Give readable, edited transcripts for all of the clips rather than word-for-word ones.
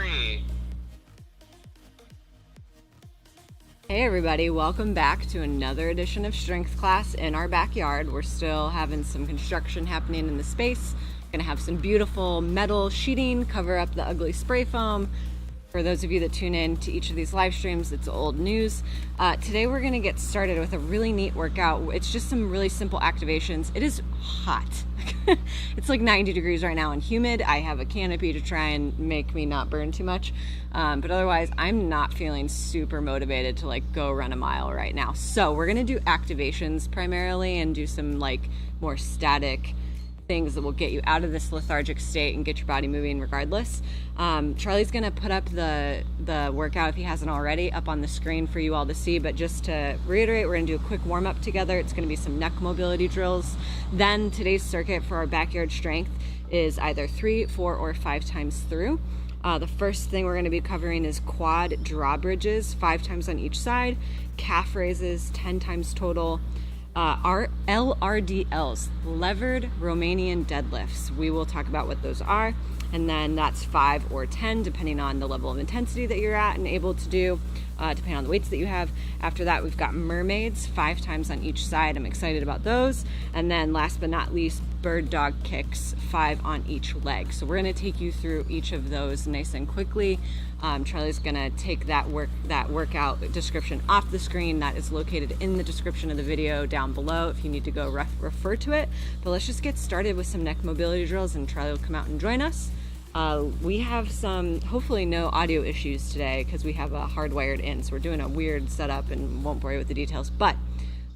3. Hey everybody, welcome back to another edition of strength class in our backyard. We're still having some construction happening in the space. Gonna have some beautiful metal sheeting cover up the ugly spray foam. For those of you that tune in to each of these live streams, it's old news. Today we're gonna get started with a really neat workout. It's just some really simple activations. It is hot. It's like 90 degrees right now and humid. I have a canopy to try and make me not burn too much. But otherwise, I'm not feeling super motivated to like go run a mile right now. So we're gonna do activations primarily and do some like more static things that will get you out of this lethargic state and get your body moving regardless. Charlie's gonna put up the workout, if he hasn't already, up on the screen for you all to see, but just to reiterate, we're gonna do a quick warm-up together. It's gonna be some neck mobility drills. Then today's circuit for our backyard strength is either 3, 4, or 5 times through. The first thing we're gonna be covering is quad drawbridges, 5 times on each side, calf raises, 10 times total, our LRDLs, levered Romanian deadlifts. We will talk about what those are, and then that's 5 or 10 depending on the level of intensity that you're at and able to do, depending on the weights that you have. After that, we've got mermaids, 5 times on each side. I'm excited about those. And then last but not least, bird dog kicks, 5 on each leg. So we're gonna take you through each of those nice and quickly. Charlie's gonna take that workout description off the screen. That is located in the description of the video down below if you need to go refer to it. But let's just get started with some neck mobility drills and Charlie will come out and join us. We have some, hopefully no audio issues today because we have a hardwired in, so we're doing a weird setup and won't bore you with the details, but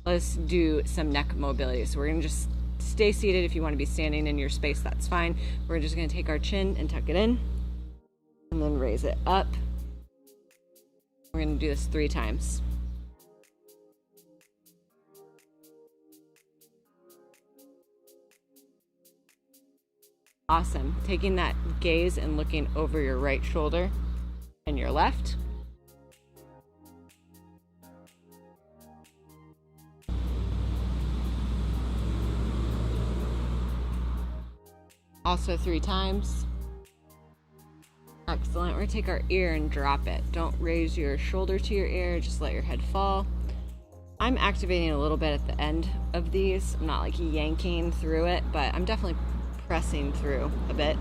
let's do some neck mobility. So we're gonna just stay seated. If you want to be standing in your space, that's fine. We're just gonna take our chin and tuck it in and then raise it up. We're gonna do this 3 times. Awesome. Taking that gaze and looking over your right shoulder and your left. Also 3 times. Excellent. We're gonna take our ear and drop it. Don't raise your shoulder to your ear, just let your head fall. I'm activating a little bit at the end of these. I'm not like yanking through it, but I'm definitely pressing through a bit.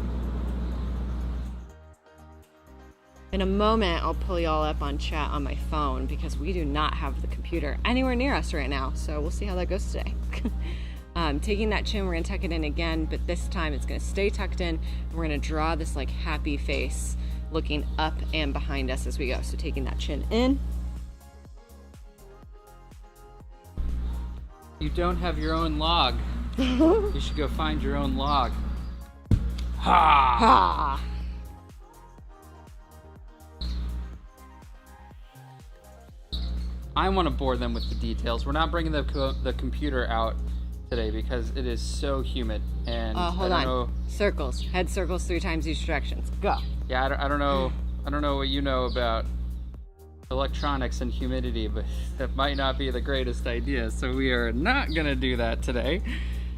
In a moment, I'll pull y'all up on chat on my phone because we do not have the computer anywhere near us right now. So we'll see how that goes today. Taking that chin, we're gonna tuck it in again, but this time it's gonna stay tucked in. And we're gonna draw this like happy face looking up and behind us as we go. So taking that chin in. You don't have your own log. You should go find your own log. Ha! Ha! I want to bore them with the details. We're not bringing the computer out today because it is so humid and Hold on. Circles. Head circles 3 times each direction. Go. Yeah, I don't know. I don't know what you know about electronics and humidity, but that might not be the greatest idea. So we are not gonna do that today.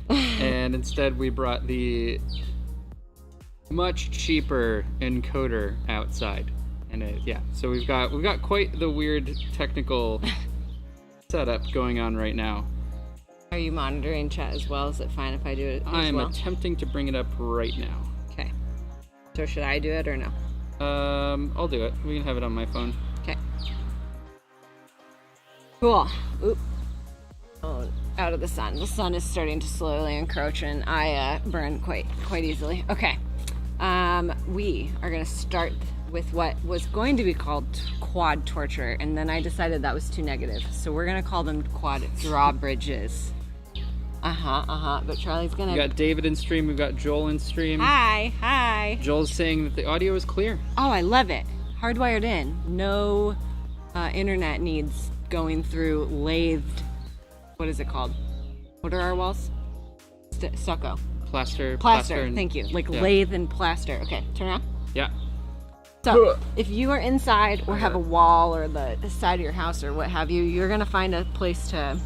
And instead we brought the much cheaper encoder outside. And so we've got quite the weird technical setup going on right now. Are you monitoring chat as well? Is it fine if I do it as I am well? attempting to bring it up right now. Okay. So should I do it or no? I'll do it. We can have it on my phone. Okay. Cool. Oop. Oh, out of the sun. The sun is starting to slowly encroach and I burn quite easily. Okay. We are going to start with what was going to be called quad torture, and then I decided that was too negative. So we're going to call them quad drawbridges. But Charlie's going to... We got David in stream. We've got Joel in stream. Hi. Joel's saying that the audio is clear. Oh, I love it. Hardwired in. No internet needs going through lathed... What is it called? What are our walls? Stucco. Plaster. And, thank you. Like lathe and plaster. Okay, turn around. Yeah. So, if you are inside or have a wall or the side of your house or what have you, you're going to find a place to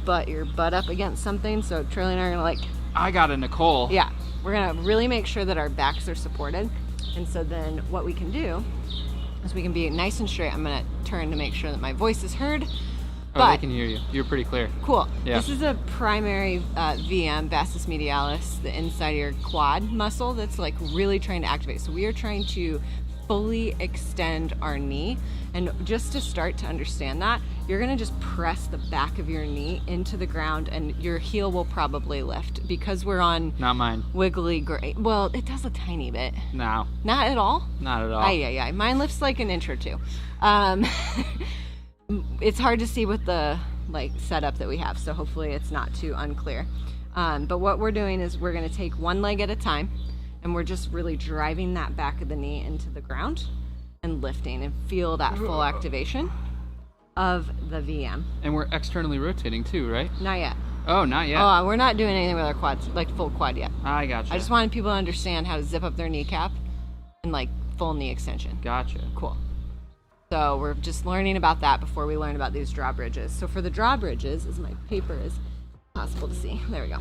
butt your butt up against something. So, Charlie and I are going to I got a Nicole. Yeah. We're going to really make sure that our backs are supported. And so then what we can do is we can be nice and straight. I'm gonna turn to make sure that my voice is heard. Oh, they can hear you. You're pretty clear. Cool. Yeah. This is a primary VM, vastus medialis, the inside of your quad muscle that's like really trying to activate. So we are trying to fully extend our knee. And just to start to understand that, you're gonna just press the back of your knee into the ground and your heel will probably lift because we're on Not mine. wiggly gray. Well, it does a tiny bit. No. Not at all? Not at all. Aye. Mine lifts like an inch or two. It's hard to see with the like setup that we have, so hopefully it's not too unclear. But what we're doing is we're gonna take one leg at a time and we're just really driving that back of the knee into the ground and lifting and feel that full activation of the VM. And we're externally rotating too, right? Not yet. Oh, not yet. Oh, we're not doing anything with our quads, like full quad yet. I gotcha. I just wanted people to understand how to zip up their kneecap and like full knee extension. Gotcha. Cool. So we're just learning about that before we learn about these drawbridges. So for the drawbridges, as my paper is possible to see, there we go.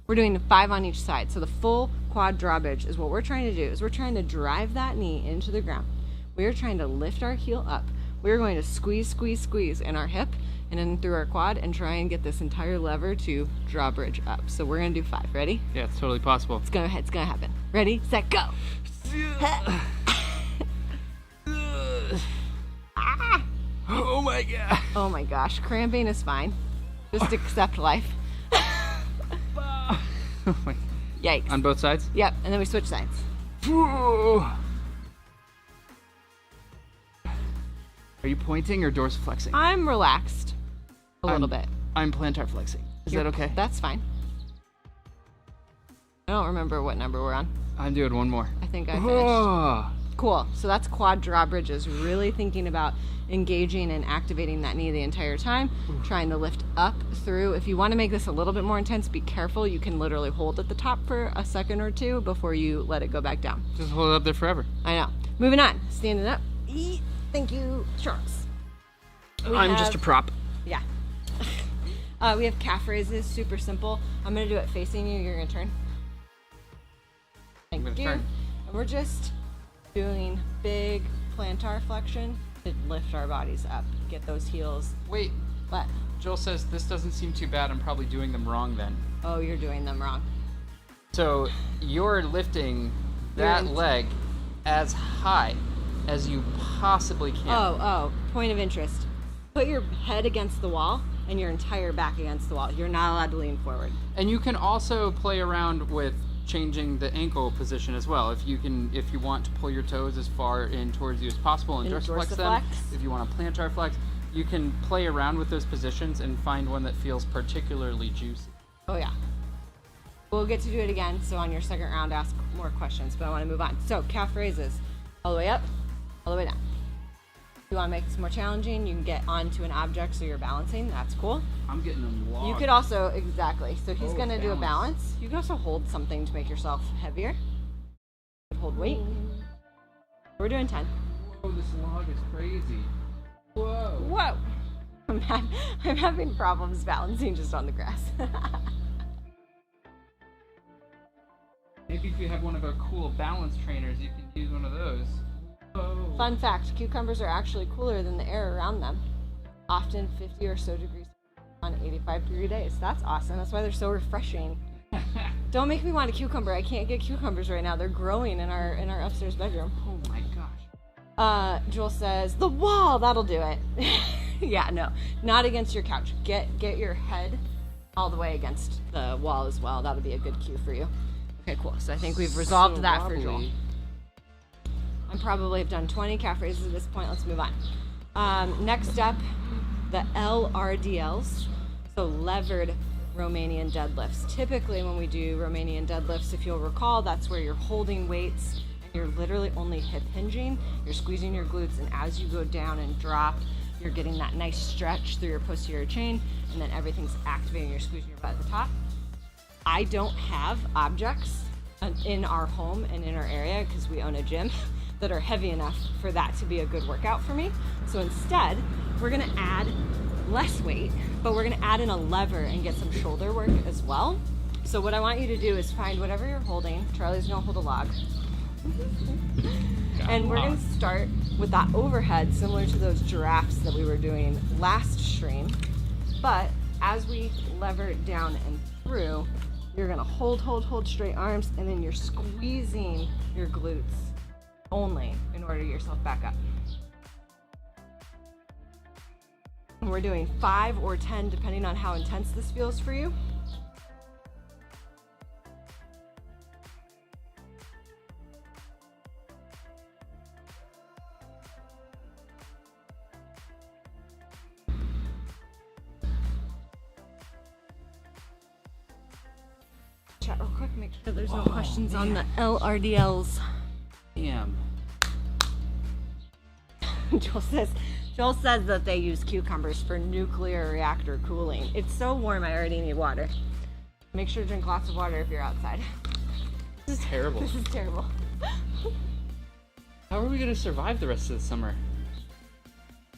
We're doing 5 on each side. So the full quad drawbridge is what we're trying to do, is we're trying to drive that knee into the ground. We are trying to lift our heel up. We're going to squeeze in our hip and then through our quad and try and get this entire lever to drawbridge up. So we're gonna do 5. Ready? Yeah, it's totally possible. It's gonna happen. Ready, set, go. Oh my god. Oh my gosh, cramping is fine. Just accept life. Oh my. Yikes. On both sides? Yep, and then we switch sides. Are you pointing or dorsiflexing? I'm relaxed a little bit. I'm plantar flexing. Is that okay? That's fine. I don't remember what number we're on. I'm doing one more. I think I finished. Cool. So that's quad drawbridges. Really thinking about engaging and activating that knee the entire time, trying to lift up through. If you want to make this a little bit more intense, be careful. You can literally hold at the top for a second or two before you let it go back down. Just hold it up there forever. I know. Moving on. Standing up. Thank you, Charles. I'm just a prop. Yeah. We have calf raises, super simple. I'm gonna do it facing you, you're gonna turn. Thank you. Turn. And we're just doing big plantar flexion to lift our bodies up, get those heels. Wait, What? Joel says this doesn't seem too bad. I'm probably doing them wrong then. Oh, you're doing them wrong. So you're lifting that leg as high as you possibly can. Oh, point of interest. Put your head against the wall and your entire back against the wall. You're not allowed to lean forward. And you can also play around with changing the ankle position as well. If you want to pull your toes as far in towards you as possible and dorsiflex them. If you want to plantar flex, you can play around with those positions and find one that feels particularly juicy. Oh yeah. We'll get to do it again, so on your second round ask more questions, but I want to move on. So calf raises, all the way up, all the way down. If you want to make this more challenging, you can get onto an object so you're balancing, that's cool. I'm getting them locked. You could also, exactly, so he's going to do a balance. balance. You can also hold something to make yourself heavier. You could hold weight. We're doing 10. Whoa, this log is crazy. Whoa. Whoa! I'm having problems balancing just on the grass. Maybe if you have one of our cool balance trainers, you can use one of those. Whoa. Fun fact, cucumbers are actually cooler than the air around them. Often 50 or so degrees on 85-degree days. That's awesome. That's why they're so refreshing. Don't make me want a cucumber. I can't get cucumbers right now. They're growing in our upstairs bedroom. Oh my gosh. Joel says, the wall, that'll do it. Yeah, no, not against your couch. Get your head all the way against the wall as well. That'll be a good cue for you. Okay, cool. So I think we've resolved that for Joel. I probably have done 20 calf raises at this point. Let's move on. Next up, the LRDLs, so levered Romanian deadlifts. Typically when we do Romanian deadlifts, if you'll recall, that's where you're holding weights and you're literally only hip hinging. You're squeezing your glutes, and as you go down and drop, you're getting that nice stretch through your posterior chain, and then everything's activating. You're squeezing your butt at the top. I don't have objects in our home and in our area because we own a gym that are heavy enough for that to be a good workout for me. So instead, we're gonna add less weight, but we're gonna add in a lever and get some shoulder work as well. So what I want you to do is find whatever you're holding. Charlie's gonna hold a log. And we're going to start with that overhead, similar to those giraffes that we were doing last stream. But as we lever it down and through, you're going to hold straight arms, and then you're squeezing your glutes only in order to get yourself back up. And we're doing 5 or 10, depending on how intense this feels for you. Chat real quick, make sure there's no questions on the LRDLs. Damn. Joel says that they use cucumbers for nuclear reactor cooling. It's so warm, I already need water. Make sure to drink lots of water if you're outside. This is terrible. This is terrible. How are we gonna survive the rest of the summer?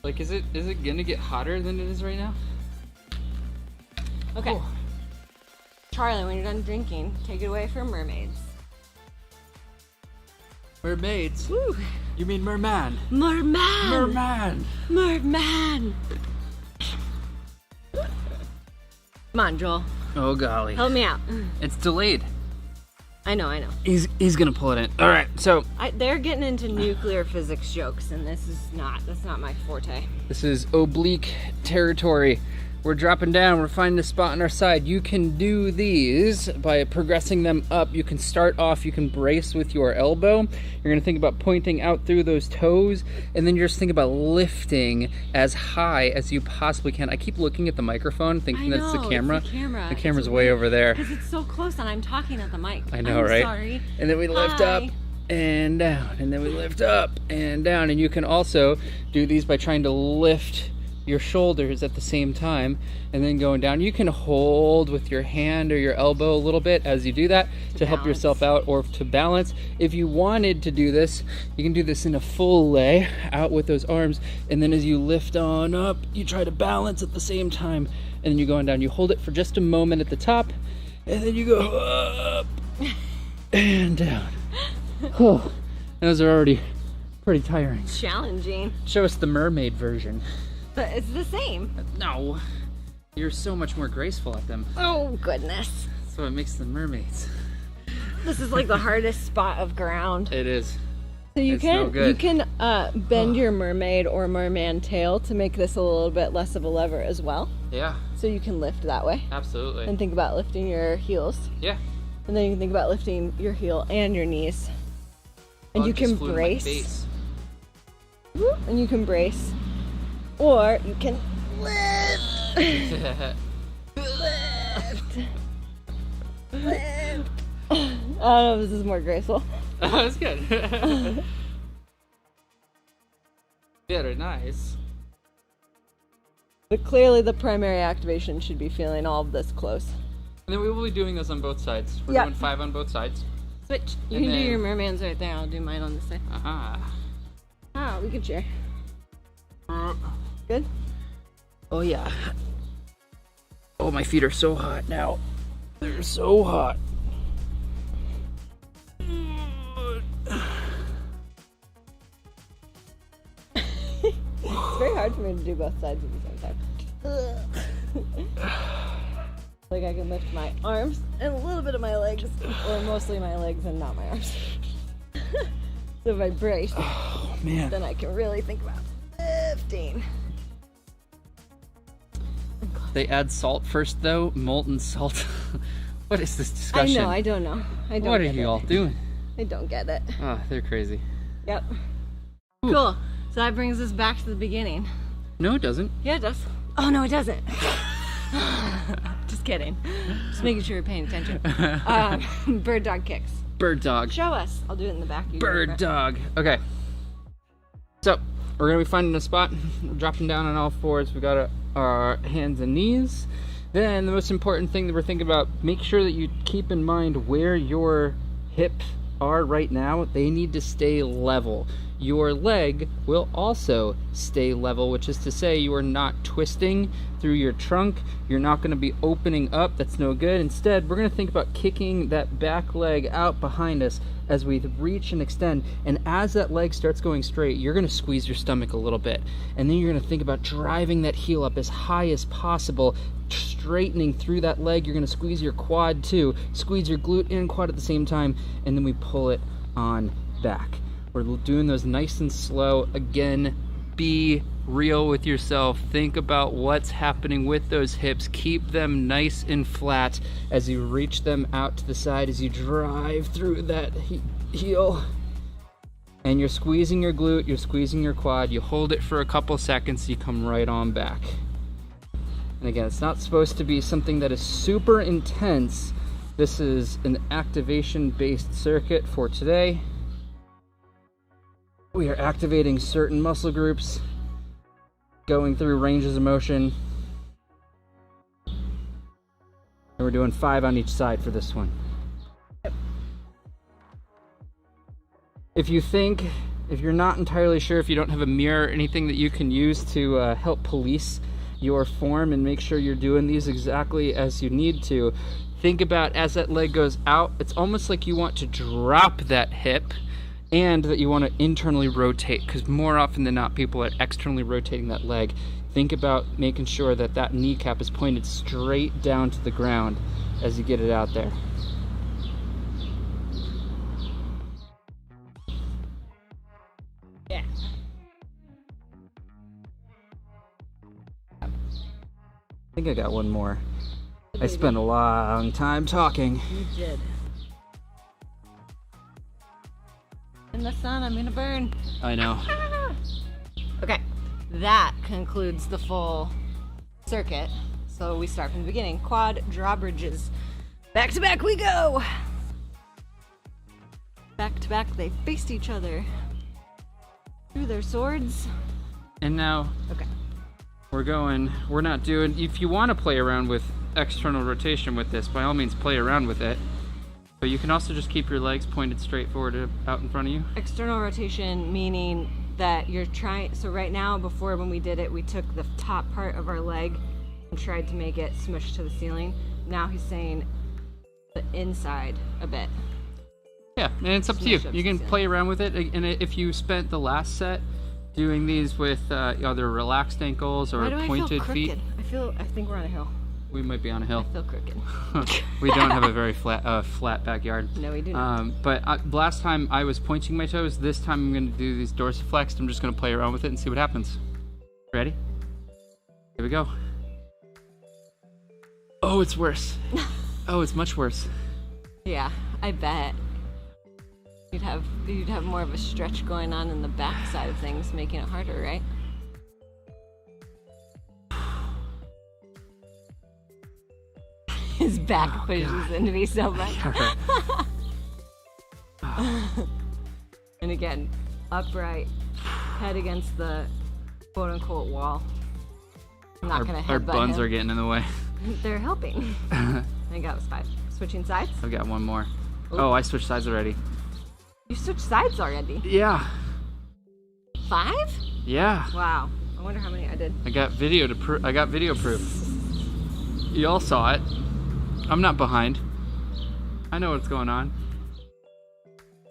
Like, is it gonna get hotter than it is right now? Okay. Oh. Charlie, when you're done drinking, take it away from Mermaids. Mermaids? Woo! You mean merman? Merman! Merman! Merman! Come on, Joel. Oh golly. Help me out. It's delayed. I know. He's gonna pull it in. All right, so They're getting into nuclear physics jokes, and that's not my forte. this is oblique territory. We're dropping down, we're finding a spot on our side. You can do these by progressing them up. You can start off, you can brace with your elbow. You're gonna think about pointing out through those toes, and then you're just thinking about lifting as high as you possibly can. I keep looking at the microphone, thinking that it's the camera. It's the camera. The camera's way over there. Because it's so close and I'm talking at the mic. I know, I'm right? Sorry. And then we lift up and down, and then we lift up and down. And you can also do these by trying to lift your shoulders at the same time and then going down. You can hold with your hand or your elbow a little bit as you do that to help yourself out or to balance. If you wanted to do this, you can do this in a full lay out with those arms, and then as you lift on up, you try to balance at the same time, and then you go on down. You hold it for just a moment at the top, and then you go up and down. Oh, those are already pretty tiring. Challenging. Show us the mermaid version. But it's the same. No, you're so much more graceful at them. Oh, goodness. That's what makes them mermaids. This is like the hardest spot of ground. It is. So you It's no good. can bend your mermaid or merman tail to make this a little bit less of a lever as well. Yeah, So you can lift that way. absolutely. And think about lifting your heels. Yeah. And then you can think about lifting your heel and your knees. And Bug you just can flew to my brace. face. Whoop, and you can brace. Or you can lift. Lift. I don't know if this is more graceful. That's good. Very nice. But clearly the primary activation should be feeling all of this close. And then we will be doing this on both sides. We're Yeah. doing 5 on both sides. Switch. You And can do then- your mermans right there. I'll do mine on this side. Aha. Ah, we can share. Good? Oh yeah. Oh, my feet are so hot now. They're so hot. It's very hard for me to do both sides at the same time. Like I can lift my arms and a little bit of my legs, or mostly my legs and not my arms. So if I brace, Oh man. then I can really think about lifting. They add salt first though, molten salt. What is this discussion? I don't know. I don't What are get you it. all doing? I don't get it. Oh, they're crazy. Yep. Ooh. Cool. So that brings us back to the beginning. No, it doesn't. Yeah, it does. Oh, no, it doesn't. Just kidding. Just making sure you're paying attention. Bird dog kicks. Bird dog. Show us. I'll do it in the back. You do it Bird front. dog. Okay. So, we're going to be finding a spot. We're dropping down on all fours. We got our hands and knees. Then the most important thing that we're thinking about, make sure that you keep in mind where your hips are right now. They need to stay level. your leg will also stay level, which is to say you are not twisting through your trunk. You're not going to be opening up. That's no good. Instead, we're going to think about kicking that back leg out behind us as we reach and extend. And as that leg starts going straight, you're going to squeeze your stomach a little bit. And then you're going to think about driving that heel up as high as possible, straightening through that leg. You're going to squeeze your quad too, squeeze your glute and quad at the same time, and then we pull it on back. We're doing those nice and slow. Again, be real with yourself. Think about what's happening with those hips. Keep them nice and flat as you reach them out to the side, as you drive through that heel. And you're squeezing your glute, you're squeezing your quad. You hold it for a couple seconds, you come right on back. And again, it's not supposed to be something that is super intense. This is an activation-based circuit for today. We are activating certain muscle groups, going through ranges of motion. And we're doing 5 on each side for this one. If you're not entirely sure, if you don't have a mirror or anything that you can use to help police your form and make sure you're doing these exactly as you need to, think about as that leg goes out, it's almost like you want to drop that hip and that you want to internally rotate, because more often than not people are externally rotating that leg. Think about making sure that that kneecap is pointed straight down to the ground as you get it out there. Yeah. I think I got one more. I spent a long time talking. You did. In the sun, I'm gonna burn. I know. Okay, that concludes the full circuit. So we start from the beginning. Quad drawbridges. Back to back we go. Back to back, they faced each other. Through their swords. And now, Okay. we're not doing, if you want to play around with external rotation with this, by all means play around with it. But you can also just keep your legs pointed straight forward out in front of you. External rotation meaning that you're trying, so right now, before when we did it, we took the top part of our leg and tried to make it smush to the ceiling. Now he's saying the inside a bit. Yeah, and it's up to you. Smush up You to can the play around with it. And if you spent the last set doing these with either relaxed ankles or Why do I pointed feel feet, crooked? I think we're on a hill. we might be on a hill. I feel crooked. We don't have a very flat backyard. No, we do not. But last time I was pointing my toes. This time I'm going to do these dorsiflexed. I'm just going to play around with it and see what happens. Ready? Here we go. Oh, it's worse. Oh, it's much worse. Yeah, I bet. You'd have more of a stretch going on in the back side of things, making it harder, right? His back pushes into me so much. And again, upright, head against the quote-unquote wall. I'm not gonna headbutt Our buns him. are getting in the way. They're helping. I think that was 5. Switching sides? I've got one more. Ooh. Oh, I switched sides already. You switched sides already? Yeah. 5? Yeah. Wow. I wonder how many I did. I got video proof. You all saw it. I'm not behind. I know what's going on.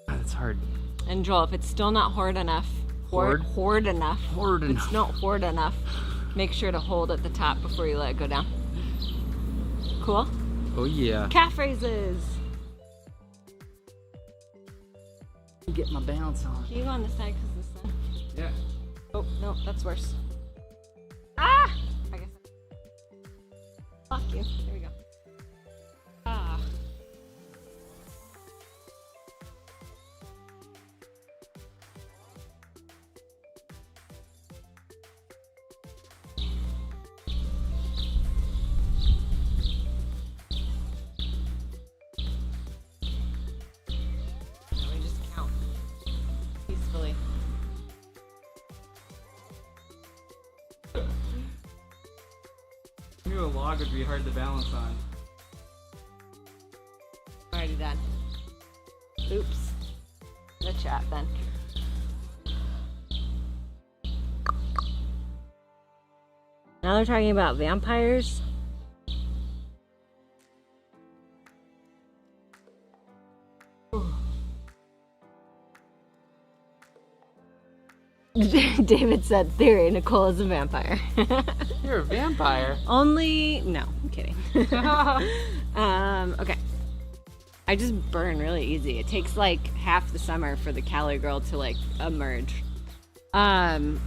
God, it's hard. And Joel, if it's still not hard enough, hoard enough. Hard If enough. it's not hoard enough, make sure to hold at the top before you let it go down. Cool? Oh yeah. Calf raises. Get my balance on. Can you go on this side because the sun? Yeah. Oh, no, that's worse. Ah! I guess. Fuck you. There we go. Ah. Now we just count peacefully. I knew a log would be hard to balance on. Already done. Oops. The chat then. Now they're talking about vampires. David said, theory, Nicole is a vampire. You're a vampire. Only, no, I'm kidding. Okay. I just burn really easy. It takes like half the summer for the Cali girl to like emerge. LRDLs.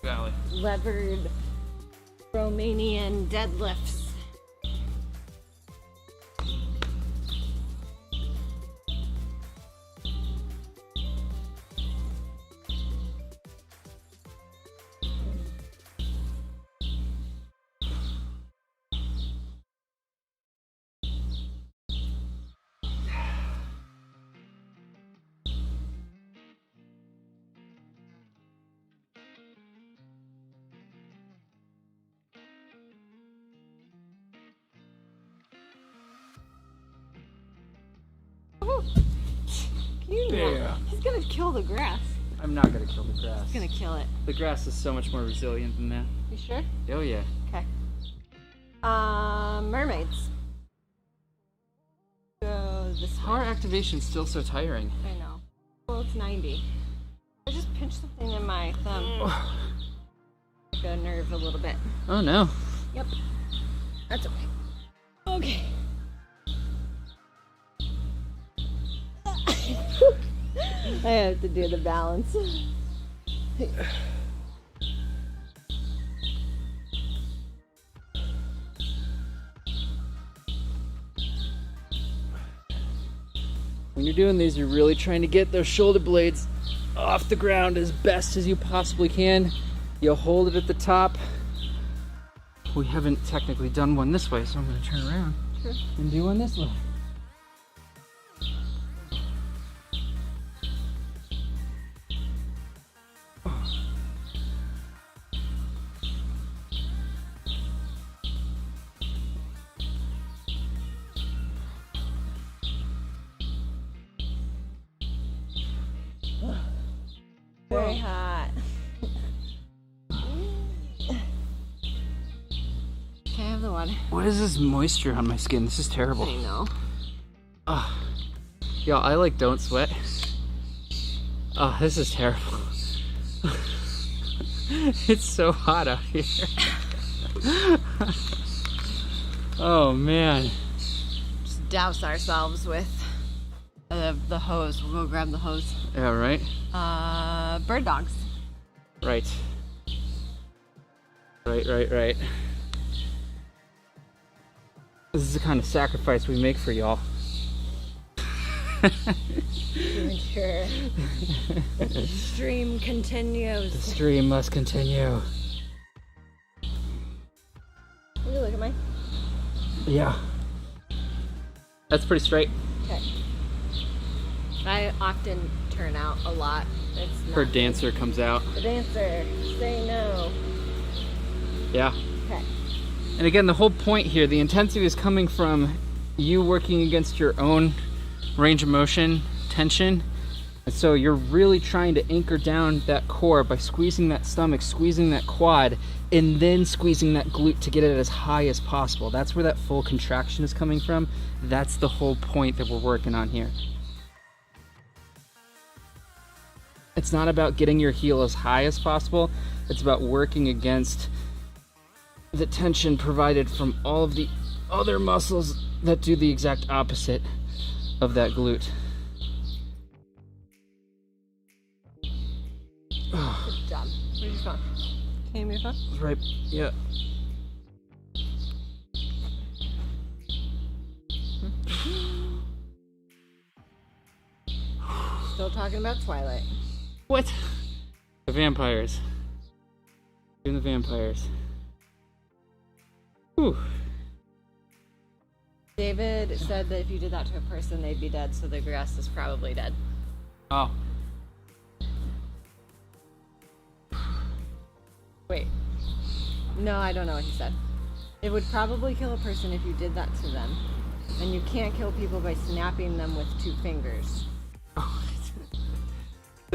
Valley. Levered Romanian deadlifts. Yeah. He's gonna kill the grass. I'm not gonna kill the grass. He's gonna kill it. The grass is so much more resilient than that. You sure? Oh yeah. Okay. Mermaids. Go this Power way. activation's still so tiring. I know. Well, it's 90. I just pinched something in my thumb. Like a nerve a little bit. Oh no. Yep. That's okay. Okay. I have to do the balance. When you're doing these, you're really trying to get those shoulder blades off the ground as best as you possibly can. You'll hold it at the top. We haven't technically done one this way, so I'm going to turn around and do one this way. Very hot. Can I have the water? What is this moisture on my skin? This is terrible. I know. Oh, y'all, I like don't sweat. Oh, this is terrible. It's so hot out here. Oh man. Just douse ourselves with the hose. We'll go grab the hose. Yeah, right? Bird dogs. Right. Right. This is the kind of sacrifice we make for y'all. Sure. The stream continues. The stream must continue. Will you look at mine? Yeah. That's pretty straight. Okay. I often turn out a lot. It's not Her dancer comes out. The dancer, say no. Yeah. Okay. And again, the whole point here, the intensity is coming from you working against your own range of motion, tension. And so you're really trying to anchor down that core by squeezing that stomach, squeezing that quad, and then squeezing that glute to get it as high as possible. That's where that full contraction is coming from. That's the whole point that we're working on here. It's not about getting your heel as high as possible. It's about working against the tension provided from all of the other muscles that do the exact opposite of that glute. Good job. Where's your phone? Can you move your phone? Right, yeah. Still talking about Twilight. What? The vampires. Doing the vampires. Whew. David said that if you did that to a person, they'd be dead, so the grass is probably dead. Oh. Wait. No, I don't know what he said. It would probably kill a person if you did that to them. And you can't kill people by snapping them with 2 fingers.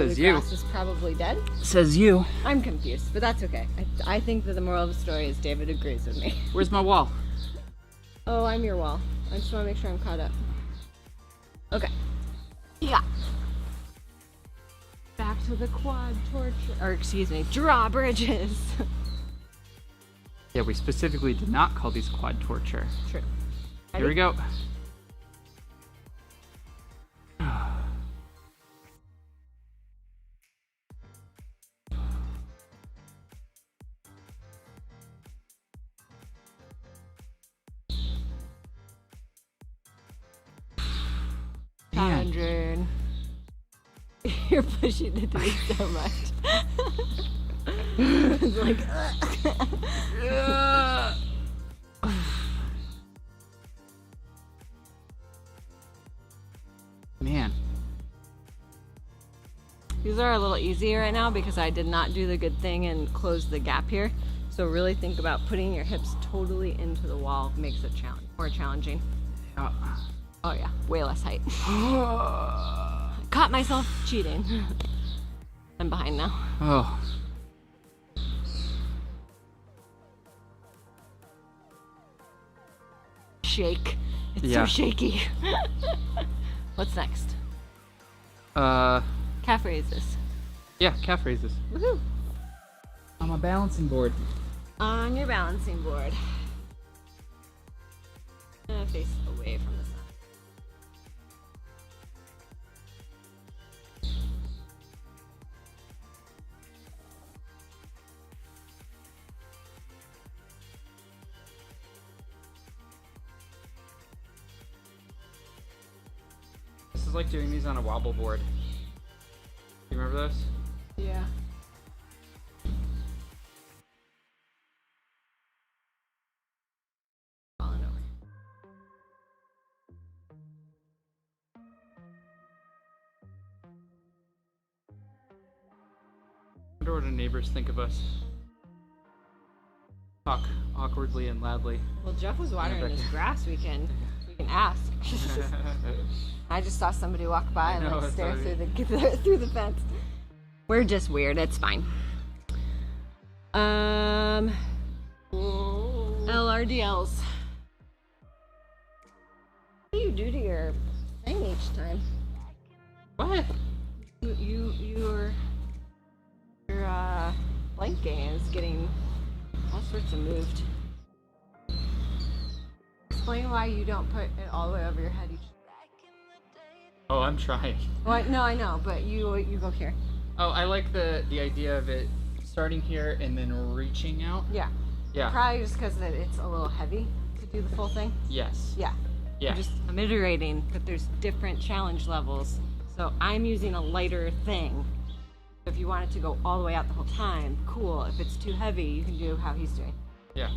Says the you. grass is probably dead. Says you. I'm confused, but that's okay. I think that the moral of the story is David agrees with me. Where's my wall? Oh, I'm your wall. I just want to make sure I'm caught up. Okay. Yeah. Back to the quad torture, or excuse me, drawbridges. Yeah, we specifically did not call these quad torture. True. Here we go. Challenging. You're pushing the dude so much. It's like, Man. these are a little easier right now because I did not do the good thing and close the gap here. So really think about putting your hips totally into the wall makes it more challenging. Yeah. Oh yeah, way less height. Caught myself cheating. I'm behind now. Oh. Shake. It's Yeah. so shaky. What's next? Calf raises. Yeah, calf raises. Woohoo! On my balancing board. On your balancing board. Face away from the sun. This is like doing these on a wobble board. You remember those? Yeah. Falling over. I wonder what our neighbors think of us. Talk awkwardly and loudly. Well, Jeff was watering his grass. We can ask. I just saw somebody walk by and like stare through the fence. We're just weird. It's fine. LRDLs. What do you do to your thing each time? What? Your blanking is getting all sorts of moved. Explain why you don't put it all the way over your head each time. Oh, I'm trying. Well, no, I know, but you go here. Oh, I like the idea of it starting here and then reaching out. Yeah. Yeah. Probably just because it's a little heavy to do the full thing. Yes. Yeah. Yeah. I'm iterating, but there's different challenge levels. So I'm using a lighter thing. If you want it to go all the way out the whole time, cool. If it's too heavy, you can do how he's doing. Yeah.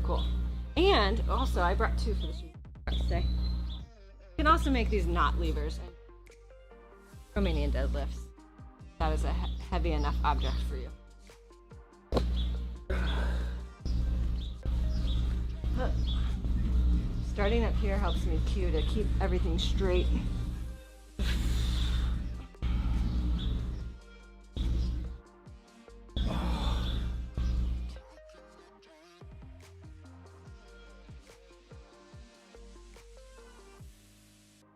Cool. And also, I brought two for the street today. You can also make these knot levers and Romanian deadlifts. That is a heavy enough object for you. Starting up here helps me cue to keep everything straight.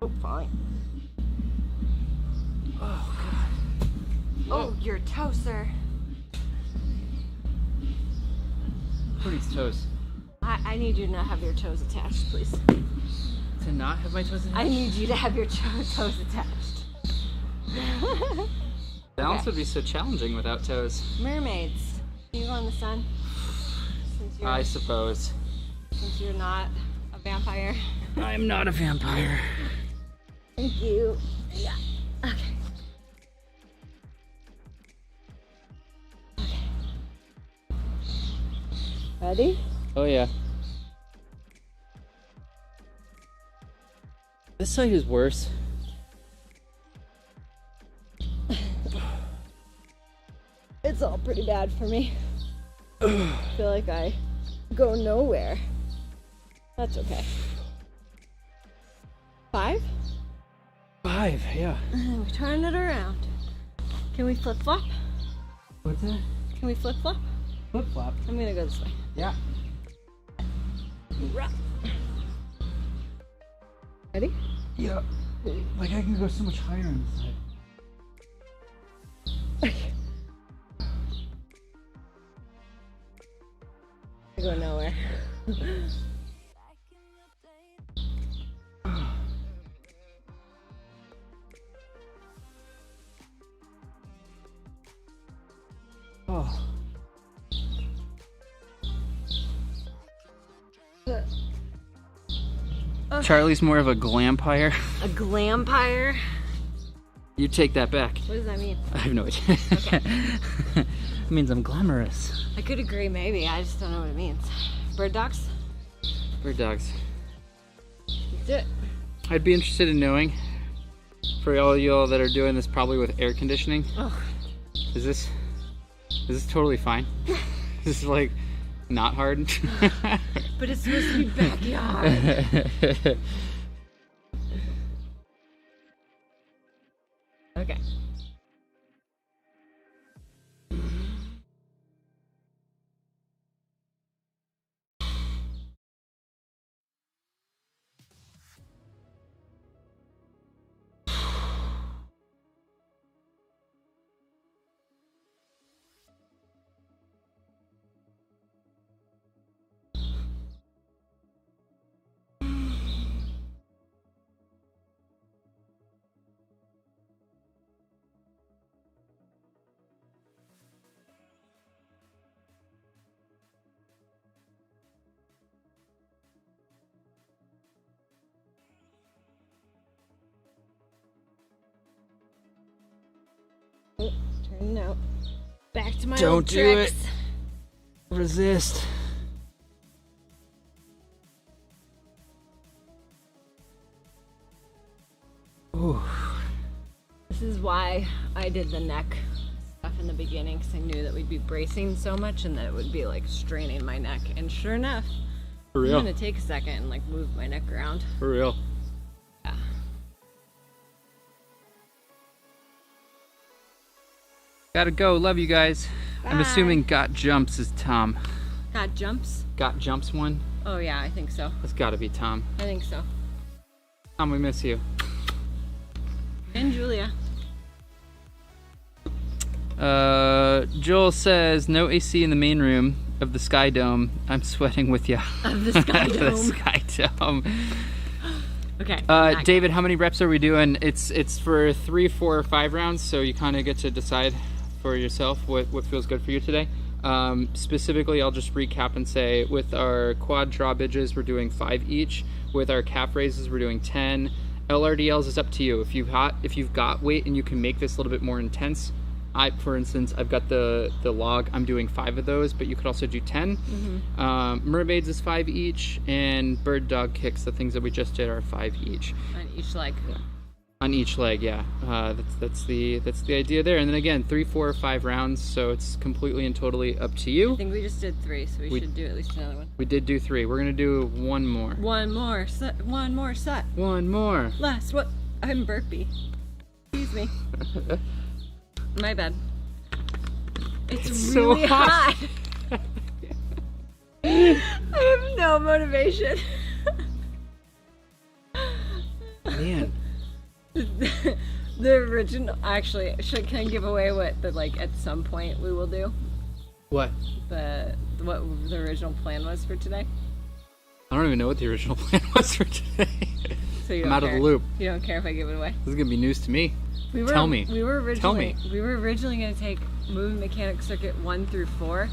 Oh, fine. Oh, God. Oh, your toe, sir. What are these toes? I need you to not have your toes attached, please. To not have my toes attached? I need you to have your toes attached. Balance Okay. would be so challenging without toes. Mermaids. Can you go in the sun? I suppose. Since you're not a vampire. I'm not a vampire. Thank you. Yeah. Okay. Ready? Oh, yeah. This side is worse. It's all pretty bad for me. I feel like I go nowhere. That's okay. 5? 5, yeah. We turn it around. Can we flip flop? What's that? Can we flip flop? Flip flop. I'm gonna go this way. Yeah. Ready? Yeah. Like I can go so much higher on this side. I go nowhere. Oh. Charlie's more of a glampire. A glampire? You take that back. What does that mean? I have no idea. Okay. It means I'm glamorous. I could agree, maybe. I just don't know what it means. Bird dogs? Bird dogs. Let's do it. I'd be interested in knowing, for all y'all that are doing this probably with air conditioning, Oh. is this totally fine? This is like not hard. But it's supposed to be backyard. Okay. Oh, turning out. Back to my old tricks. Don't do it. Resist. Ooh. This is why I did the neck stuff in the beginning, because I knew that we'd be bracing so much and that it would be like straining my neck. And sure enough, For real. I'm gonna take a second and like move my neck around. For real. Yeah. Gotta go. Love you guys. I'm Bye. assuming got jumps is Tom. Got jumps? Got jumps one? Oh yeah, I think so. That's gotta be Tom. I think so. Tom, we miss you. And Julia. Joel says no AC in the main room of the Sky Dome. I'm sweating with you. Of the Sky The Dome. Sky Dome. Okay. David, how many reps are we doing? It's for 3, 4, or 5 rounds, so you kind of get to decide for yourself what feels good for you today. Specifically, I'll just recap and say with our quad drawbridges, we're doing 5 each. With our calf raises, we're doing 10. LRDLs is up to you. If you've got weight and you can make this a little bit more intense, for instance, I've got the log. I'm doing 5 of those, but you could also do 10. Mm-hmm. Mermaids is 5 each, and bird dog kicks, the things that we just did, are 5 each. On each leg. Yeah. On each leg, yeah. That's the idea there. And then again, 3, 4, or 5 rounds, so it's completely and totally up to you. I think we just did 3, so we should do at least another one. We did do 3. We're gonna do 1 more. One more set. One more set. 1 more. Last. What? I'm burpy. Excuse me. My bad. It's really so hot. I have no motivation. Man. The original. Actually, can I give away what at some point we will do? What? What the original plan was for today? I don't even know what the original plan was for today. So you I'm don't out care. of the loop. You don't care if I give it away? This is gonna be news to me. Tell me. We were originally, Tell me. We were originally going to take moving mechanic circuit 1 through 4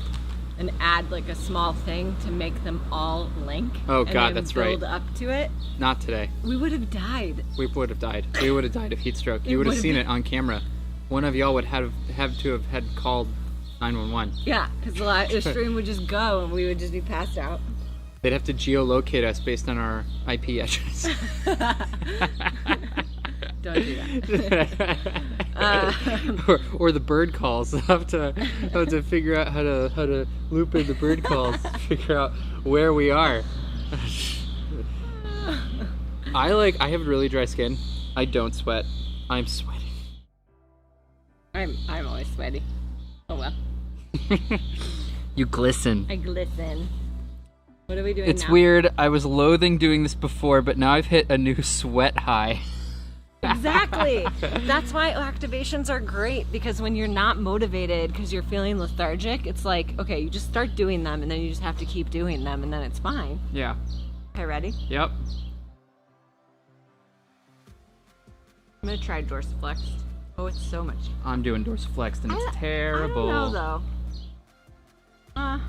and add like a small thing to make them all link. Oh, and God, then that's build right. up to it. Not today. We would have died. We would have died. We would have died of heat stroke. It You would have would've seen been- it on camera. One of y'all would have to have had called 911. Yeah, because the stream would just go and we would just be passed out. They'd have to geolocate us based on our IP address. Don't do that. or the bird calls. I'll have to figure out how to loop in the bird calls to figure out where we are. I have really dry skin. I don't sweat. I'm sweating. All I'm always sweaty. Oh well. You glisten. I glisten. What are we doing It's now? weird. I was loathing doing this before, but now I've hit a new sweat high. Exactly. That's why activations are great, because when you're not motivated because you're feeling lethargic, it's like, okay, you just start doing them and then you just have to keep doing them and then it's fine. Yeah. Okay, ready? Yep. I'm gonna try dorsiflex. Oh, it's so much. I'm doing dorsiflex and it's terrible. I don't know though.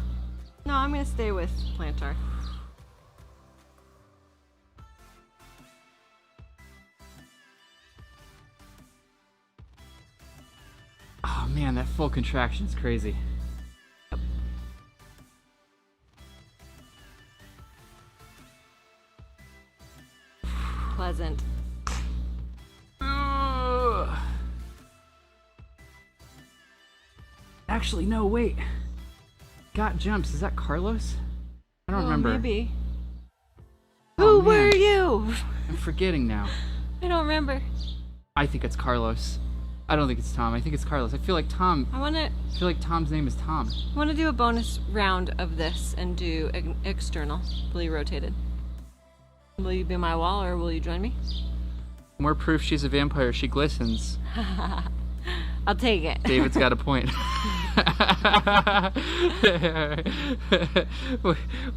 No, I'm gonna stay with plantar. Oh man, that full contraction is crazy. Pleasant. Actually, no, wait. Got jumps. Is that Carlos? I don't remember. Maybe. Oh, Who were man. you? I'm forgetting now. I don't remember. I think it's Carlos. I don't think it's Tom. I think it's Carlos. I feel like Tom's name is Tom. I wanna do a bonus round of this and do external, fully rotated. Will you be my wall or will you join me? More proof she's a vampire. She glistens. I'll take it. David's got a point.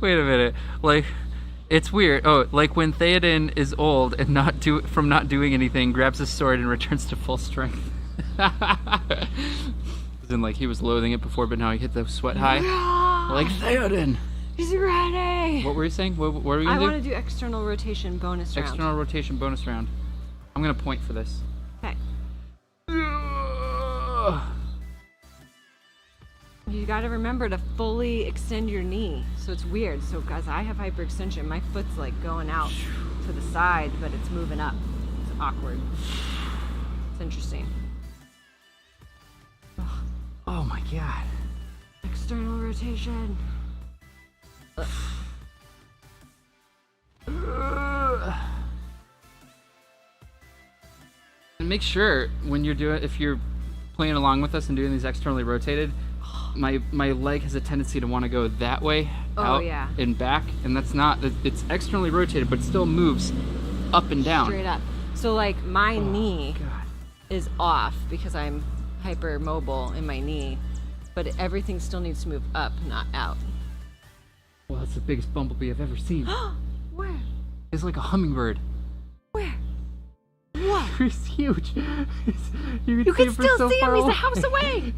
Wait a minute. Like, it's weird. Oh, like when Theoden is old and not doing anything, grabs his sword and returns to full strength. As in, like, he was loathing it before, but now he hit the sweat high. Like Theoden. He's ready. What were you saying? What were we I gonna do? want to do external rotation bonus round. External rotation bonus round. I'm gonna point for this. Okay. You got to remember to fully extend your knee. So it's weird. So guys, I have hyperextension. My foot's like going out to the side, but it's moving up. It's awkward. It's interesting. Oh my god. External rotation. And make sure when if you're playing along with us and doing these externally rotated, my leg has a tendency to want to go that way, out and back, and that's not. It's externally rotated, but it still moves up and down. Straight up. So like my knee is off because I'm hypermobile in my knee, but everything still needs to move up, not out. Well, that's the biggest bumblebee I've ever seen. Where? It's like a hummingbird. Where? What? He's huge. You can still see him. He's a house away.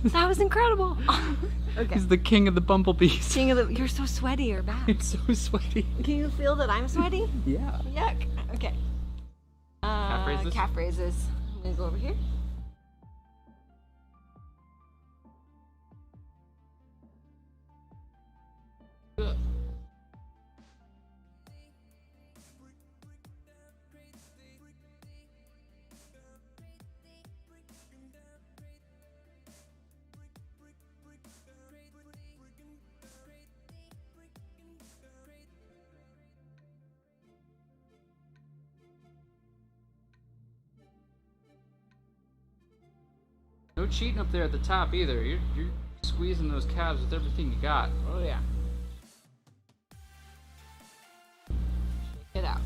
That was incredible. Okay. He's the king of the bumblebees. You're so sweaty or bad. I'm so sweaty. Can you feel that I'm sweaty? Yeah. Yuck. Okay. Calf raises? Calf raises. I'm gonna go over here. No cheating up there at the top either. You're squeezing those calves with everything you got. Oh yeah. Get out.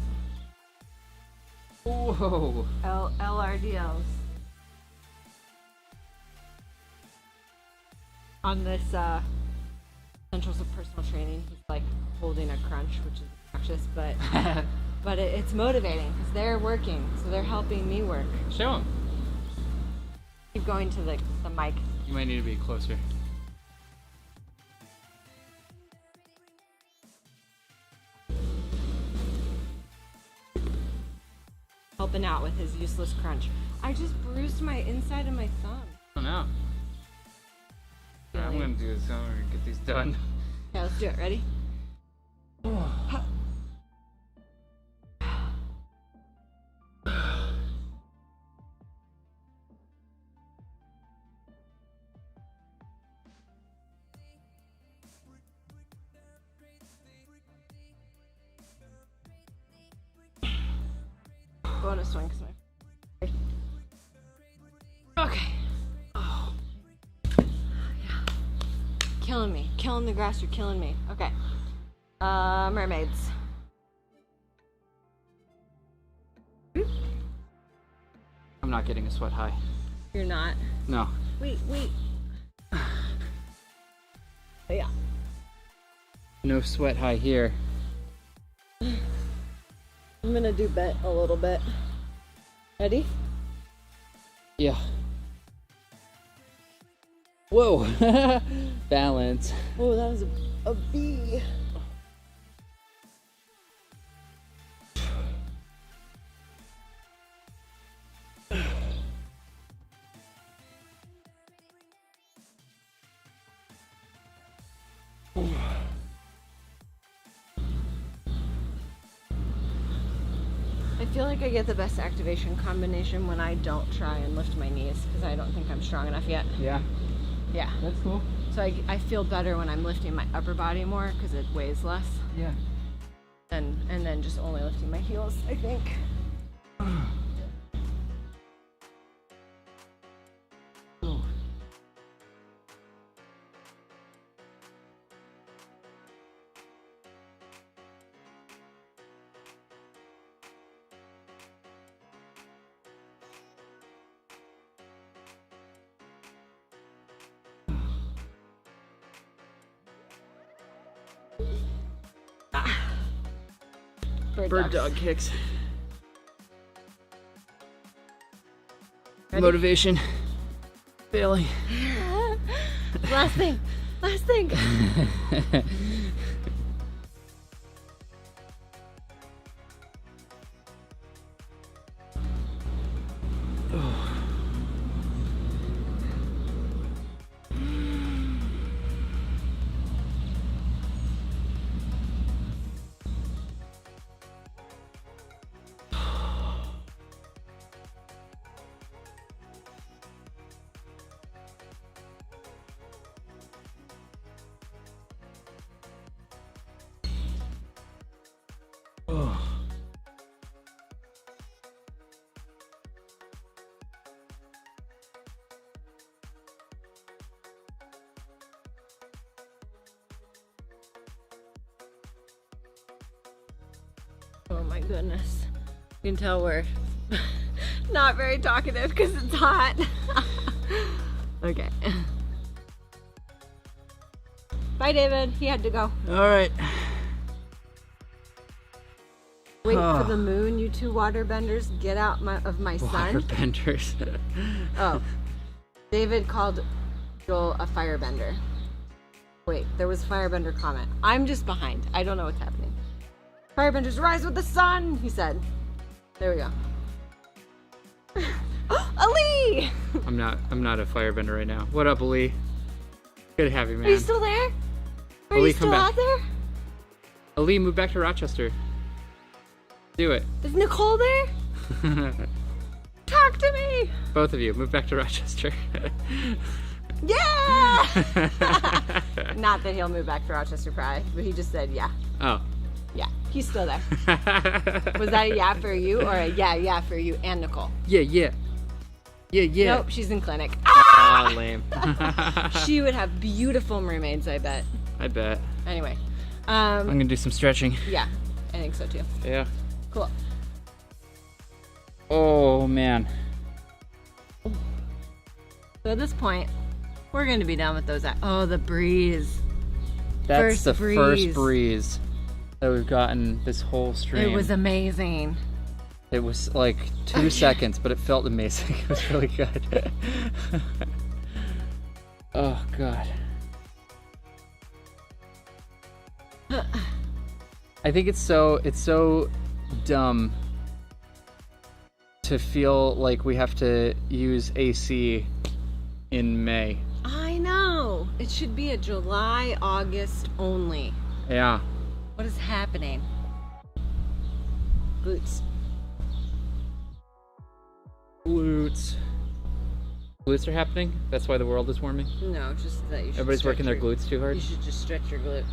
Whoa. LRDLs. On this Essentials of Personal Training, he's like holding a crunch, which is obnoxious, but it's motivating because they're working, so they're helping me work. Show him. Keep going to the mic. You might need to be closer. Helping out with his useless crunch. I just bruised my inside of my thumb. Oh no. I'm gonna do this. I'm gonna get these done. Okay, let's do it. Ready? Bonus one, okay. killing me. Killing the grass, you're killing me. Okay. Mermaids. I'm not getting a sweat high. You're not? No. Wait. Yeah. No sweat high here. I'm gonna do bent a little bit. Ready? Yeah. Whoa. Balance. Oh, that was a bee. I feel like I get the best activation combination when I don't try and lift my knees because I don't think I'm strong enough yet. Yeah. Yeah. That's cool. So I feel better when I'm lifting my upper body more because it weighs less. Yeah. And then just only lifting my heels, I think. Oh. Bird dog kicks. Ready? Motivation. Failing. Last thing. Oh. Oh my goodness. You can tell we're not very talkative because it's hot. Okay. Bye, David. He had to go. All right. Wait for the moon, you two waterbenders. Get out of my sun. Waterbenders. Oh. David called Joel a firebender. Wait, there was firebender comment. I'm just behind. I don't know what's happening. Firebenders rise with the sun, he said. There we go. Ali! I'm not a firebender right now. What up, Ali? Good to have you, man. Are you still there? Are Ali, you still come back. out there? Ali, move back to Rochester. Do it. Is Nicole there? Talk to me! Both of you, move back to Rochester. Yeah! Not that he'll move back to Rochester Pride, but he just said yeah. Oh. Yeah, he's still there. Was that a yeah for you or a yeah for you and Nicole? Yeah. Nope, she's in clinic. Ah, lame. She would have beautiful mermaids, I bet. I bet. Anyway. I'm gonna do some stretching. Yeah, I think so too. Yeah. Cool. Oh, man. So at this point, we're going to be done with those. Oh, the breeze. That's the first breeze that we've gotten this whole stream. It was amazing. It was like 2 seconds, but it felt amazing. It was really good. Oh, God. I think it's so dumb to feel like we have to use AC in May. I know. It should be a July, August only. Yeah. What is happening? Glutes. Glutes. Glutes are happening? That's why the world is warming? No, just that you should Everybody's working their glutes too hard? You should just stretch your glute.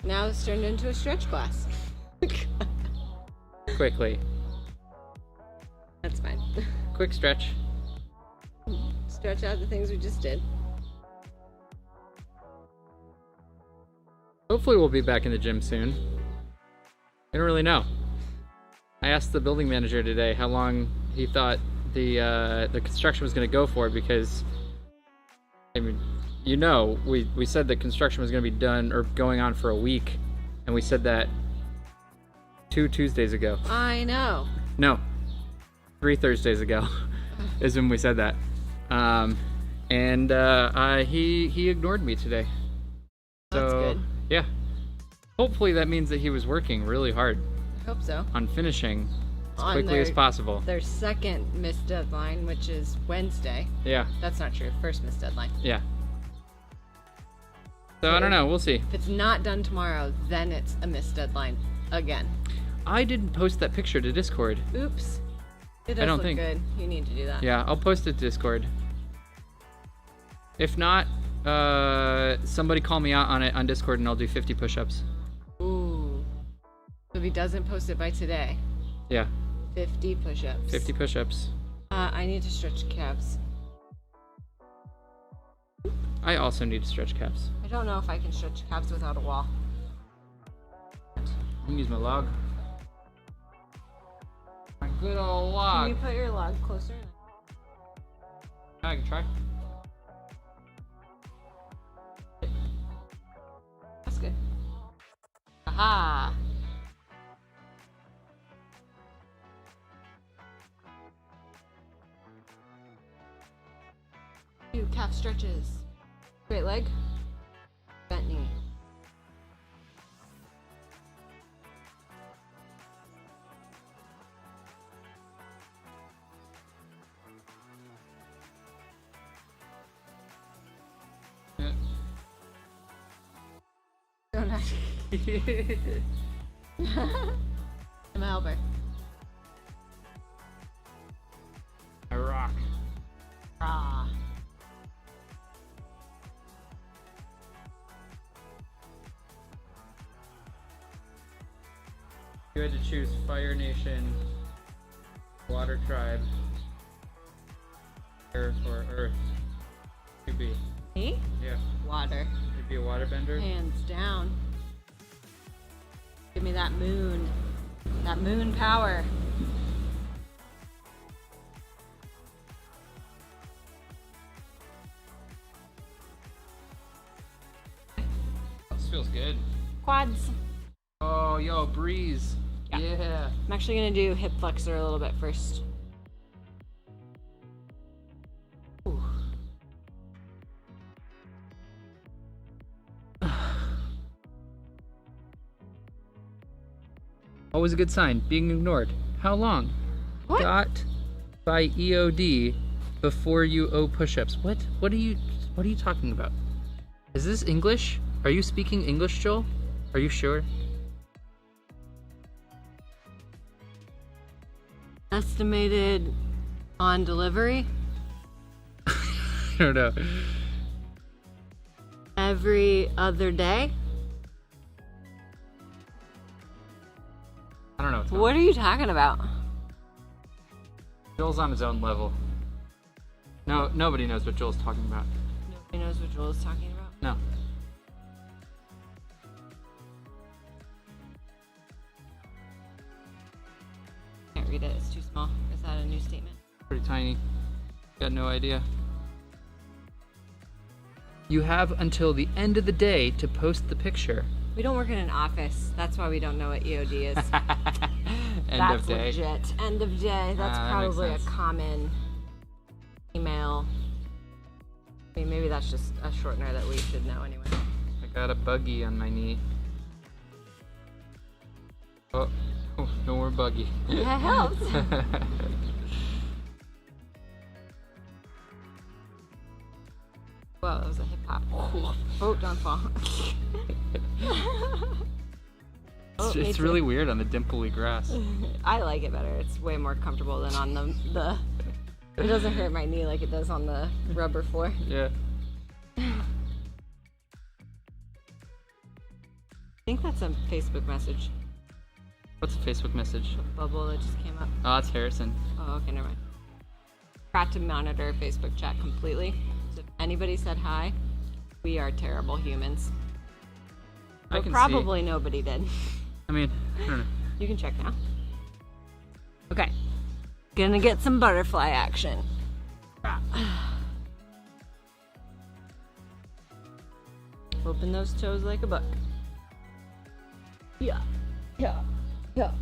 Now it's turned into a stretch class. Quickly. That's fine. Quick stretch. stretch out the things we just did. Hopefully we'll be back in the gym soon. I don't really know. I asked the building manager today how long he thought the construction was going to go for, because I mean, you know, we said that construction was going to be done or going on for a week, and we said that 2 Tuesdays ago. I know. No, 3 Thursdays ago is when we said that. He ignored me today. So, that's good. Yeah. Hopefully that means that he was working really hard I hope so. on finishing as On quickly as possible. Their second missed deadline, which is Wednesday. Yeah. That's not true. First missed deadline. Yeah. So I don't know. We'll see. If it's not done tomorrow, then it's a missed deadline again. I didn't post that picture to Discord. Oops. It does I don't look think. good. You need to do that. Yeah, I'll post it to Discord. If not, somebody call me out on it on Discord and I'll do 50 push-ups. Ooh. So if he doesn't post it by today, Yeah, 50 push-ups. 50 push-ups. I need to stretch calves. I also need to stretch calves. I don't know if I can stretch calves without a wall. I can use my log. My good old Can log. you put your log closer? I can try. That's good. Aha! Do calf stretches. Straight leg. Bent knee. Yeah. So nice. I'm a helper. I rock. Ah. You had to choose Fire Nation, Water Tribe, Earth, or Earth. You'd be, Me? yeah, Water. you'd be a waterbender. Hands down. Give me that moon. That moon power. This feels good. Quads. Oh, yo, breeze. Yeah. Yeah. I'm actually gonna do hip flexor a little bit first. Ooh. Always a good sign. Being ignored. How long? What? Got by EOD before you owe push-ups. What? What are you talking about? Is this English? Are you speaking English, Joel? Are you sure? Estimated on delivery I don't know. every other day. I don't know. What's going What are you talking about? on. Joel's on his own level. No, nobody knows what Joel's talking about. Nobody knows what Joel is talking about. No. Can't read it. It's too small. Is that a new statement? Pretty tiny. Got no idea. You have until the end of the day to post the picture. We don't work in an office. That's why we don't know what EOD is. End That's of day. legit. End of day. That's That makes probably a sense. common email. I mean, maybe that's just a shortener that we should know anyway. I got a buggy on my knee. Oh, no more buggy. That helps. Whoa, that was a hip hop. Oh, don't fall. Oh, me It's too. really weird on the dimply grass. I like it better. It's way more comfortable than on the it doesn't hurt my knee like it does on the rubber floor. Yeah. I think that's a Facebook message. What's a Facebook message? A bubble that just came up. Oh, that's Harrison. Oh, okay, never mind. Forgot to monitor Facebook chat completely. So if anybody said hi, we are terrible humans. I But can probably nobody did. I mean, I don't know. You can check now. Okay. Gonna get some butterfly action. Open those toes like a book. Yeah. Yeah. Yeah.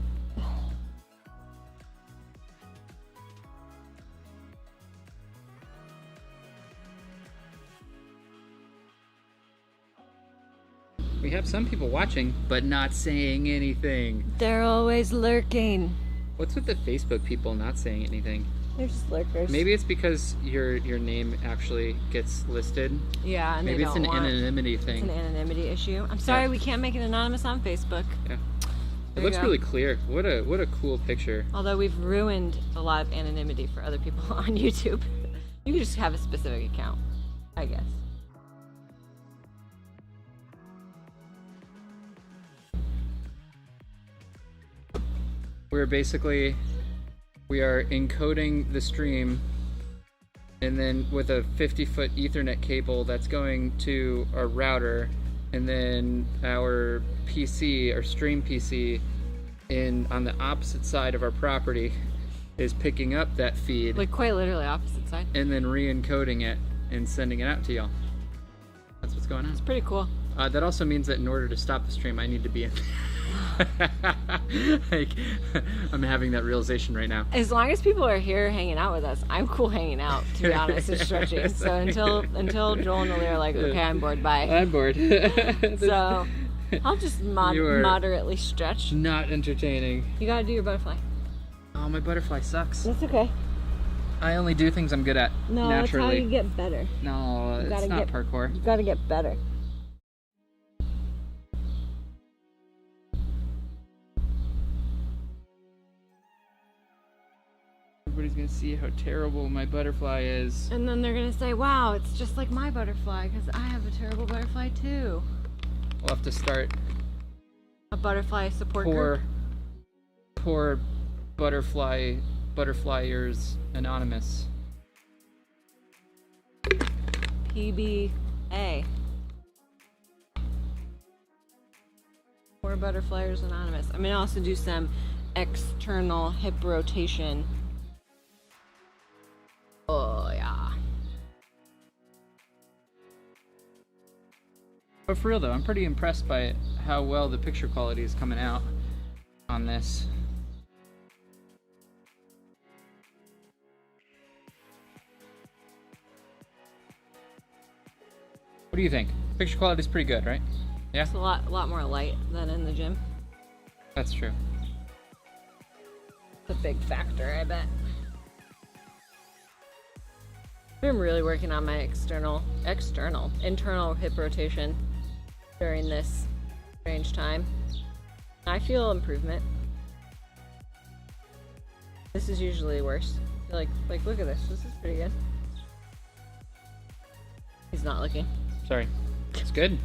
We have some people watching, but not saying anything. They're always lurking. What's with the Facebook people not saying anything? They're just lurkers. Maybe it's because your name actually gets listed. Yeah, and Maybe it's an anonymity It's thing. an anonymity issue. I'm sorry, Yeah. we can't make it anonymous on Facebook. Yeah. It There looks you go. really clear. What a cool picture. Although we've ruined a lot of anonymity for other people on YouTube. You can just have a specific account, I guess. We are encoding the stream, and then with a 50-foot Ethernet cable that's going to our router, and then our PC, our stream PC, on the opposite side of our property is picking up that feed Like quite literally opposite side. and then re-encoding it and sending it out to y'all. That's what's going on. It's pretty cool. That also means that in order to stop the stream, I need to be in. Like, I'm having that realization right now. As long as people are here hanging out with us, I'm cool hanging out, to be honest, and stretching. So until Joel and Lily are like, okay, I'm bored, bye. I'm bored. So I'll just You are moderately stretch. not entertaining. You gotta do your butterfly. Oh, my butterfly sucks. That's okay. I only do things I'm good at No, naturally. that's how you get better. No, You it's gotta not get- parkour. You gotta get better. Everybody's gonna see how terrible my butterfly is. And then they're gonna say, wow, it's just like my butterfly, because I have a terrible butterfly too. We'll have to start A butterfly support group. poor butterflyers anonymous. PBA. Poor Butterflyers Anonymous. I'm gonna also do some external hip rotation. Oh yeah. But for real though, I'm pretty impressed by how well the picture quality is coming out on this. What do you think? Picture quality is pretty good, right? Yeah? It's a lot more light than in the gym. That's true. It's a big factor, I bet. I'm really working on my internal hip rotation during this strange time. I feel improvement. This is usually worse. I feel like look at this. This is pretty good. He's not looking. Sorry. It's good.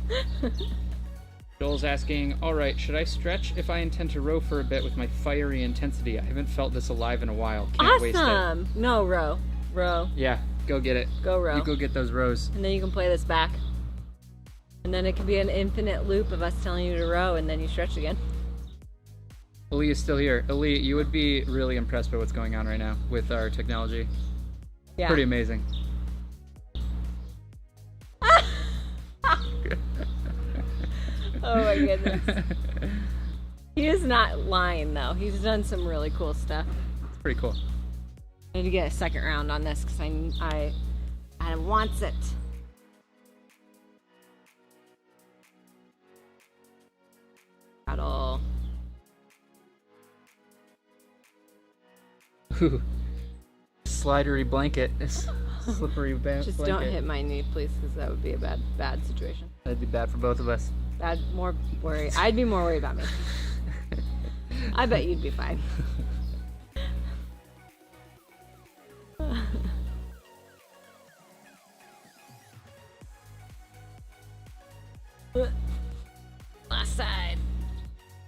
Joel's asking, alright, should I stretch if I intend to row for a bit with my fiery intensity? I haven't felt this alive in a while. Can't waste it. Awesome! No, row. Yeah, go get it. Go row. You go get those rows. And then you can play this back. And then it can be an infinite loop of us telling you to row, and then you stretch again. Ali is still here. Ali, you would be really impressed by what's going on right now with our technology. Yeah. Pretty amazing. Oh my goodness. He is not lying though. He's done some really cool stuff. It's pretty cool. I need to get a second round on this because I wants it. Paddle. Ooh. Slidery blanket. Slippery blanket. Just don't hit my knee, please, because that would be a bad situation. That'd be bad for both of us. More worry. I'd be more worried about me. I bet you'd be fine. Last side.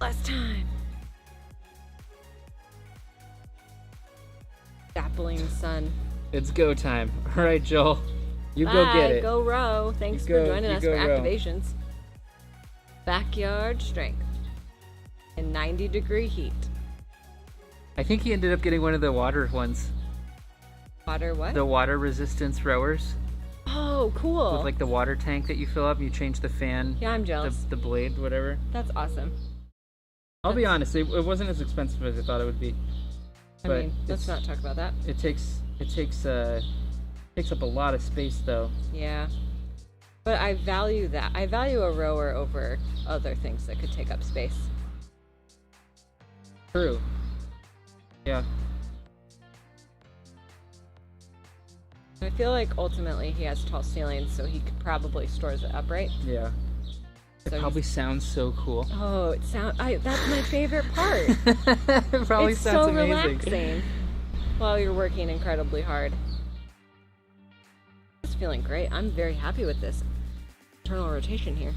Last time. Dappling sun. It's go time. All right, Joel. You go get it. Go row. Thanks for joining us for row. activations. Backyard strength in 90-degree heat. I think he ended up getting one of the water ones. Water what? The water resistance rowers. Oh, cool. With like the water tank that you fill up, you change the fan. Yeah, I'm jealous. The blade, whatever. That's awesome. I'll be honest, it wasn't as expensive as I thought it would be. I mean, let's not talk about that. It takes up a lot of space though. Yeah. But I value that. I value a rower over other things that could take up space. True. Yeah. I feel like ultimately he has tall ceilings, so he could probably stores it upright. Yeah. It So probably sounds so cool. Oh, that's my favorite part. It probably It's sounds so amazing. relaxing while you're working incredibly hard. It's feeling great. I'm very happy with this internal rotation here.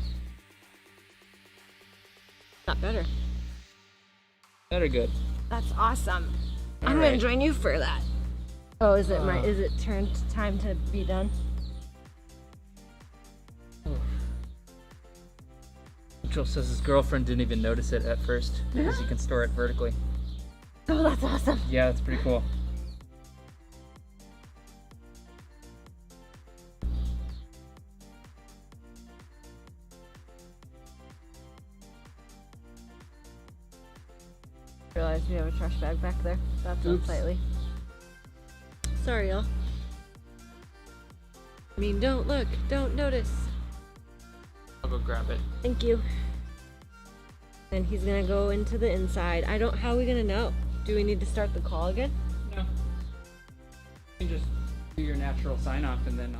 Not better. Better good. That's awesome. All I'm right. gonna join you for that. Oh, is it time to be done? Joel says his girlfriend didn't even notice it at first because you can store it vertically. Oh, that's awesome. Yeah, that's pretty cool. Realize we have a trash bag back there. That's Oops. unsightly. Sorry, y'all. I mean, don't look, don't notice. I'll go grab it. Thank you. And he's gonna go into the inside. How are we gonna know? Do we need to start the call again? No. You can just do your natural sign off and then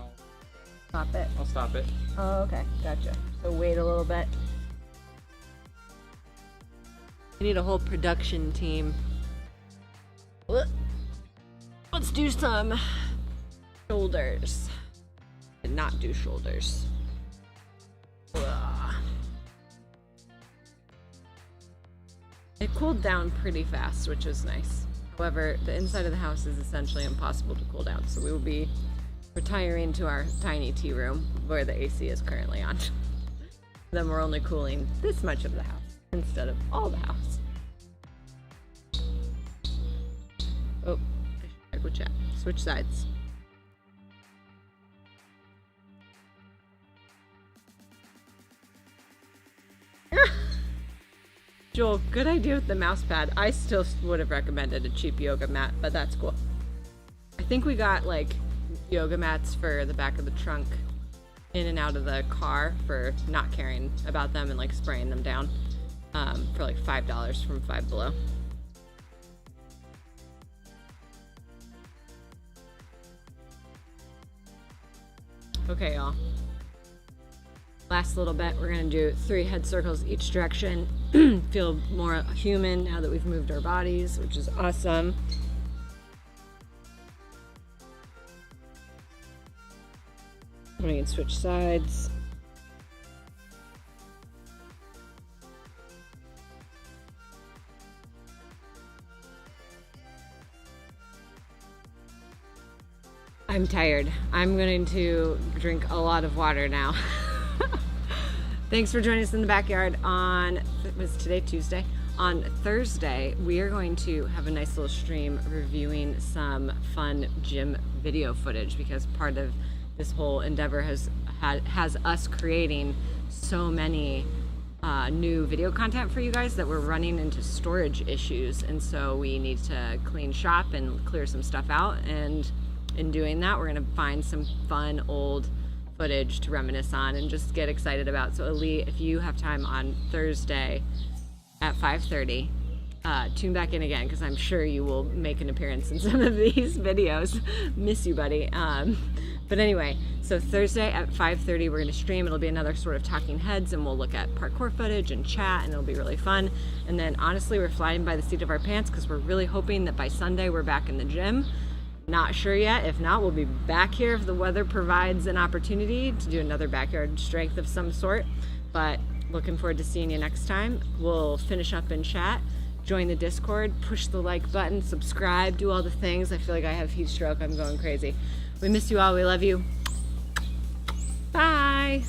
Stop it. I'll stop it. Oh, okay, gotcha. So wait a little bit. We need a whole production team. Let's do some shoulders. And not do shoulders. Ugh. It cooled down pretty fast, which was nice. However, the inside of the house is essentially impossible to cool down, so we will be retiring to our tiny tea room where the AC is currently on. Then we're only cooling this much of the house instead of all the house. Oh, I should chat. Switch sides. Joel, good idea with the mouse pad. I still would have recommended a cheap yoga mat, but that's cool. I think we got like yoga mats for the back of the trunk in and out of the car for not caring about them and like spraying them down for like $5 from Five Below. Okay, y'all. Last little bit, we're gonna do 3 head circles each direction. Feel more human now that we've moved our bodies, which is awesome. We can switch sides. I'm tired. I'm going to drink a lot of water now. Thanks for joining us in the backyard was today Tuesday? On Thursday, we are going to have a nice little stream reviewing some fun gym video footage because part of this whole endeavor has us creating so many new video content for you guys that we're running into storage issues, and so we need to clean shop and clear some stuff out, and in doing that we're going to find some fun old footage to reminisce on and just get excited about. So Ali, if you have time on Thursday at 5:30, tune back in again because I'm sure you will make an appearance in some of these videos. Miss you, buddy. But anyway, so Thursday at 5:30 we're going to stream. It'll be another sort of talking heads and we'll look at parkour footage and chat, and it'll be really fun. And then honestly, we're flying by the seat of our pants because we're really hoping that by Sunday we're back in the gym. Not sure yet. If not, we'll be back here if the weather provides an opportunity to do another backyard strength of some sort. But looking forward to seeing you next time. We'll finish up in chat join the Discord, push the like button, subscribe, do all the things. I feel like I have heat stroke. I'm going crazy. We miss you all. We love you. Bye.